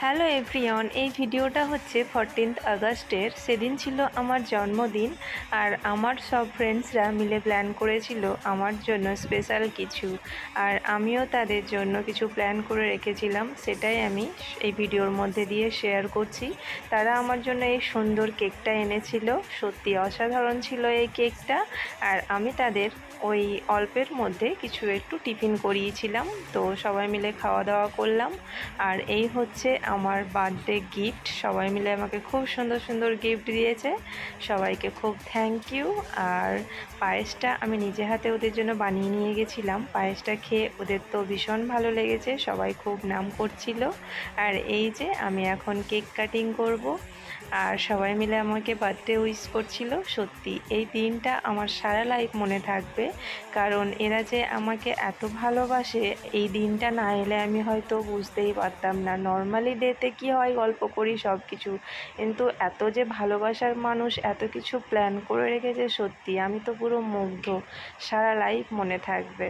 Hello everyone, এই ভিডিওটা হচ্ছে 14th আগস্টের। সেদিন ছিল আমার জন্মদিন আর আমার সব ফ্রেন্ডসরা মিলে প্ল্যান করেছিল আমার জন্য স্পেশাল কিছু, আর আমিও তাদের জন্য কিছু প্ল্যান করে রেখেছিলাম। সেটাই আমি এই ভিডিওর মধ্যে দিয়ে শেয়ার করছি। তারা আমার জন্য এই সুন্দর কেকটা এনেছিল, সত্যি অসাধারণ ছিল এই কেকটা। আর আমি তাদের ওই অল্পের মধ্যে কিছু একটু টিফিন করিয়েছিলাম, তো সবাই মিলে খাওয়া দাওয়া করলাম। আর এই হচ্ছে আমার বার্থডে গিফট। সবাই মিলে আমাকে খুব সুন্দর সুন্দর গিফট দিয়েছে, সবাইকে খুব থ্যাংক ইউ। আর পায়েসটা আমি নিজে হাতে ওদের জন্য বানিয়ে নিয়ে গেছিলাম। পায়েসটা খেয়ে ওদের তো ভীষণ ভালো লেগেছে, সবাই খুব নাম করছিল। আর এই যে আমি এখন কেক কাটিং করব, আর সবাই মিলে আমাকে বার্থডে উইশ করছিল। সত্যি এই দিনটা আমার সারা লাইফ মনে থাকবে, কারণ এরা যে আমাকে এত ভালোবাসে, এই দিনটা না এলে আমি হয়তো বুঝতেই পারতাম না। নর্মালি ডেতে কি হয়, গল্প করি সব কিছু, কিন্তু এত যে ভালোবাসার মানুষ এত কিছু প্ল্যান করে রেখেছে, সত্যি আমি তো পুরো মুগ্ধ, সারা লাইফ মনে থাকবে।